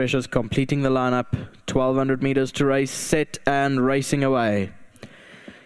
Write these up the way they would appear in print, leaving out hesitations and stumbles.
Precious completing the lineup, 1200 meters to race, set and racing away.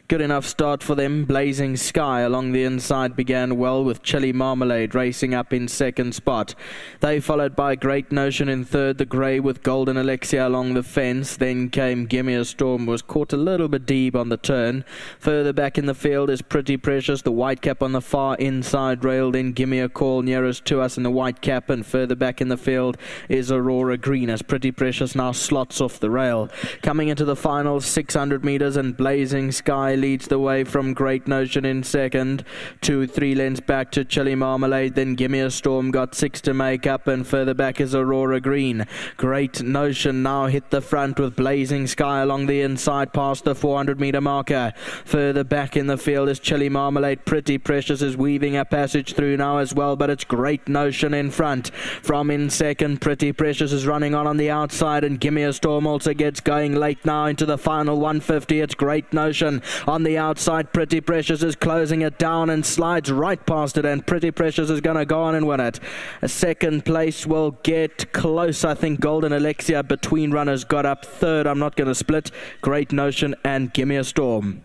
Good enough start for them. Blazing Sky along the inside began well with Chili Marmalade racing up in second spot. They followed by Great Notion in third, the grey with Golden Alexia along the fence. Then came Gimme a Storm, was caught a little bit deep on the turn. Further back in the field is Pretty Precious, the white cap on the far inside rail. Then Gimme a Call nearest to us in the white cap, and further back in the field is Aurora Green as Pretty Precious now slots off the rail. Coming into the final 600 meters, and Blazing Sky leads the way from Great Notion in second. 2-3 lengths back to Chili Marmalade. Then Gimme a Storm got 6 to make up, and further back is Aurora Green. Great Notion now hit the front with Blazing Sky along the inside past the 400 meter marker. Further back in the field is Chili Marmalade. Pretty Precious is weaving a passage through now as well, but it's Great Notion in front. From in second, Pretty Precious is running on the outside, and Gimme a Storm also gets going late now into the final 150. It's Great Notion on the outside. Pretty Precious is closing it down and slides right past it, and Pretty Precious is going to go on and win it. A second place will get close. I think Golden Alexia between runners got up third. I'm not going to split. Great Notion and Gimme a Storm.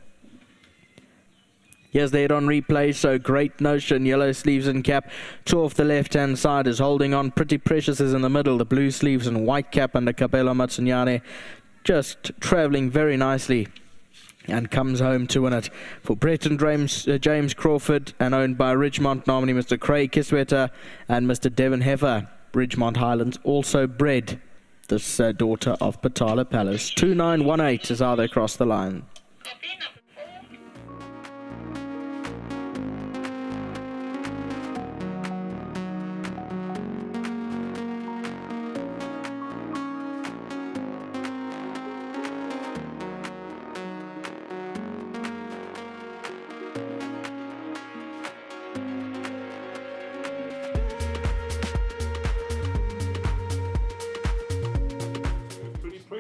Here's the head on replay. So Great Notion, yellow sleeves and cap, 2 off the left hand side, is holding on. Pretty Precious is in the middle, the blue sleeves and white cap under Capello Matsunyane, just travelling very nicely, and comes home to win it. For Brett and James Crawford, and owned by Ridgemont nominee Mr. Craig Kiswetter and Mr. Devon Heffer. Ridgemont Highlands also bred this daughter of Patala Palace. 2918 is how they cross the line.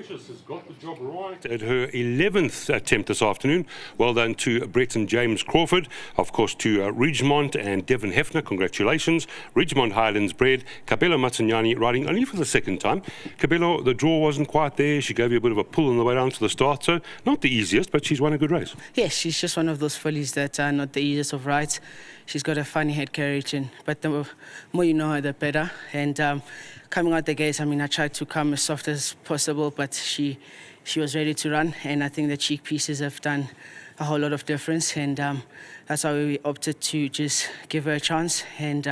Has got the job right at her 11th attempt this afternoon. Well done to Brett and James Crawford. Of course, to Ridgemont and Devon Hefner, congratulations. Ridgemont Highlands bred, Cabello Matsunyane riding only for the second time. Cabello, the draw wasn't quite there. She gave you a bit of a pull on the way down to the start, so not the easiest, but she's won a good race. Yes, she's just one of those fillies that are not the easiest of rides. She's got a funny head carriage, but the more you know her, the better. And coming out the gates, I mean, I tried to come as soft as possible, but she was ready to run, and I think the cheek pieces have done a whole lot of difference, and that's why we opted to just give her a chance and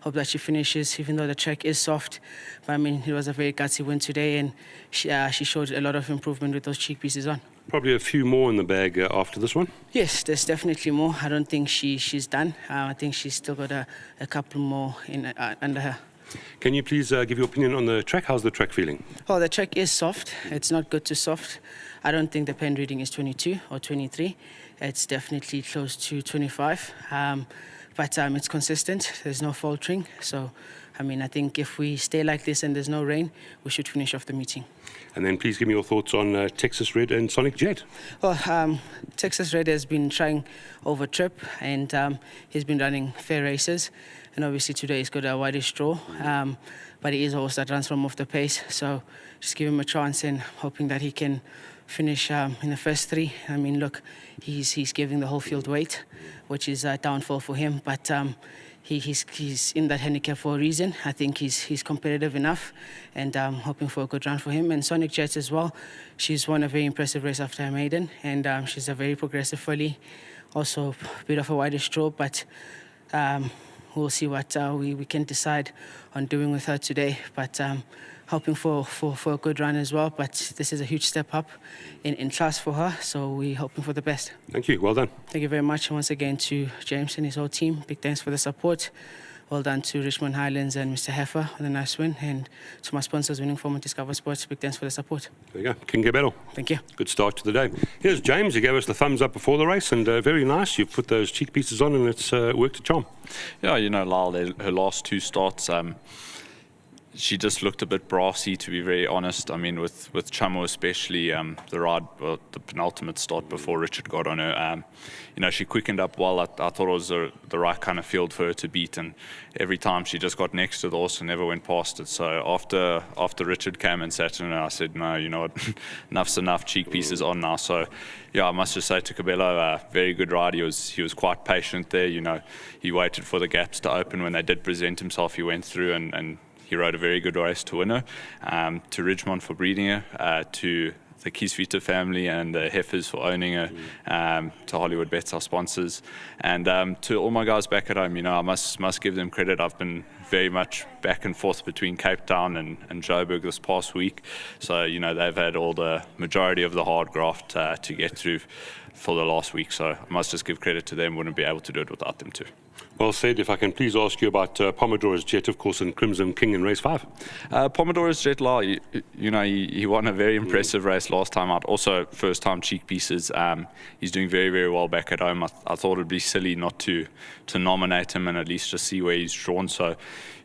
hope that she finishes, even though the track is soft. But I mean, it was a very gutsy win today, and she showed a lot of improvement with those cheek pieces on. Probably a few more in the bag after this one? Yes, there's definitely more. I don't think she's done. I think she's still got a couple more under her. Can you please give your opinion on the track? How's the track feeling? Oh, the track is soft. It's not good to soft. I don't think the pen reading is 22 or 23. It's definitely close to 25. But it's consistent. There's no faltering. So, I mean, I think if we stay like this and there's no rain, we should finish off the meeting. And then please give me your thoughts on Texas Red and Sonic Jet. Well, Texas Red has been trying over trip, and he's been running fair races. And obviously today he's got a widest draw, but he is a horse that runs from off the pace. So just give him a chance and hoping that he can finish in the first 3. I mean, look, he's giving the whole field weight, which is a downfall for him. But he's in that handicap for a reason. I think he's competitive enough, and I'm hoping for a good run for him. And Sonic Jets as well. She's won a very impressive race after a maiden, and she's a very progressive filly. Also a bit of a widest draw, but we'll see what we can decide on doing with her today. But hoping for a good run as well. But this is a huge step up in class for her, so we're hoping for the best. Thank you. Well done. Thank you very much. And once again to James and his whole team, big thanks for the support. Well done to Richmond Highlands and Mr. Heffer on a nice win. And to my sponsors, Winning Form and Discover Sports, big thanks for the support. There you go. King Gabello. Thank you. Good start to the day. Here's James. He gave us the thumbs up before the race, and very nice. You've put those cheek pieces on, and it's worked a charm. Yeah, you know, Lyle, her last 2 starts, she just looked a bit brassy, to be very honest. I mean, with Chamo especially, the ride, well, the penultimate start before Richard got on her, you know, she quickened up well. I thought it was the right kind of field for her to beat, and every time she just got next to the horse and never went past it. So after Richard came and sat in her, I said, no, you know what, enough's enough, cheek piece is on now. So yeah, I must just say to Cabello, very good ride. He was quite patient there. You know, he waited for the gaps to open. When they did present himself, he went through and he rode a very good race to win her. To Ridgemont for breeding her, to the Kieswetter family and the Heifers for owning her, to Hollywood Bets, our sponsors, and to all my guys back at home. You know, I must give them credit. I've been very much back and forth between Cape Town and Joburg this past week, so you know they've had all the majority of the hard graft to get through for the last week. So I must just give credit to them. Wouldn't be able to do it without them too. Well said. If I can please ask you about Pomodore's Jet, of course, and Crimson King in race 5. Pomodore's Jet, you know, he won a very impressive race last time out. Also, first time cheek pieces. He's doing very, very well back at home. I thought it'd be silly not to nominate him and at least just see where he's drawn. So,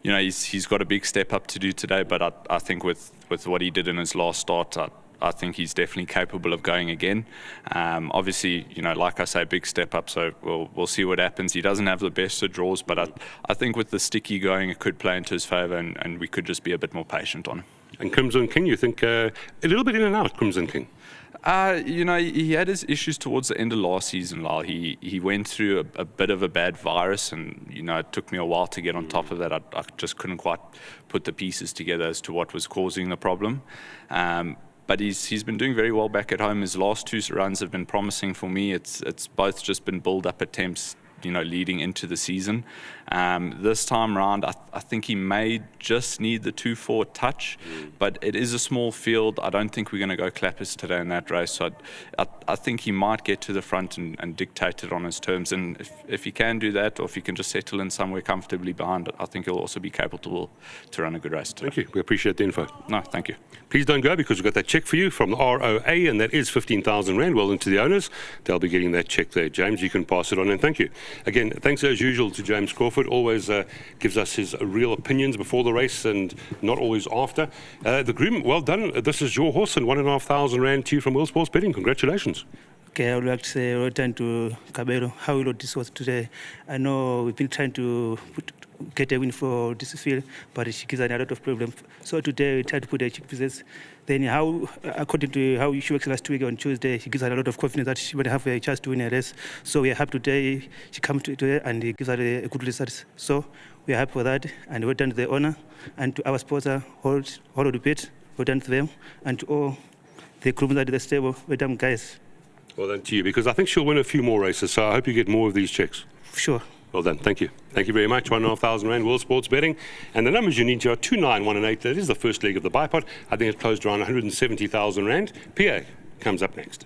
you know, he's got a big step up to do today. But I think with what he did in his last start, I think he's definitely capable of going again. Obviously, you know, like I say, big step up, so we'll see what happens. He doesn't have the best of draws, but I think with the sticky going, it could play into his favour, and we could just be a bit more patient on him. And Crimson King, you think a little bit in and out, Crimson King? You know, he had his issues towards the end of last season, Lyle. He went through a bit of a bad virus, and, you know, it took me a while to get on top of that. I just couldn't quite put the pieces together as to what was causing the problem. But he's been doing very well back at home. His last 2 runs have been promising for me. It's both just been build-up attempts, you know, leading into the season. This time round, I think he may just need the 2-4 touch, but it is a small field. I don't think we're going to go clappers today in that race. So I think he might get to the front and dictate it on his terms. And if he can do that, or if he can just settle in somewhere comfortably behind it, I think he'll also be capable to run a good race today. Thank you. We appreciate the info. No, thank you. Please don't go, because we've got that check for you from the ROA, and that is 15,000 Rand. Well into the owners. They'll be getting that check there. James, you can pass it on, and thank you. Again, thanks as usual to James Crawford. Always gives us his real opinions before the race and not always after. The groom, well done. This is your horse, and 1,500 Rand to you from World Sports Betting. Congratulations. Okay, I would like to say well done to Cabello. How we rode this horse today. I know we've been trying to get a win for this field, but she gives us a lot of problems. So today we tried to put the cheek pieces. Then how, according to how she works last week on Tuesday, she gives us a lot of confidence that she would have a chance to win a race. So we are happy today. She comes today and gives us a good result. So we are happy for that, and well done to the owner and to our sponsor, Hollywood Bets. Well done to them, and to all the crew at the stable. Well done, guys. Well done to you, because I think she'll win a few more races, so I hope you get more of these checks. Sure. Well done. Thank you. Thank you very much. 1,500 Rand, World Sports Betting. And the numbers you need to are 2, 9, 1 and 8. That is the first leg of the bipod. I think it closed around 170,000 Rand. PA comes up next.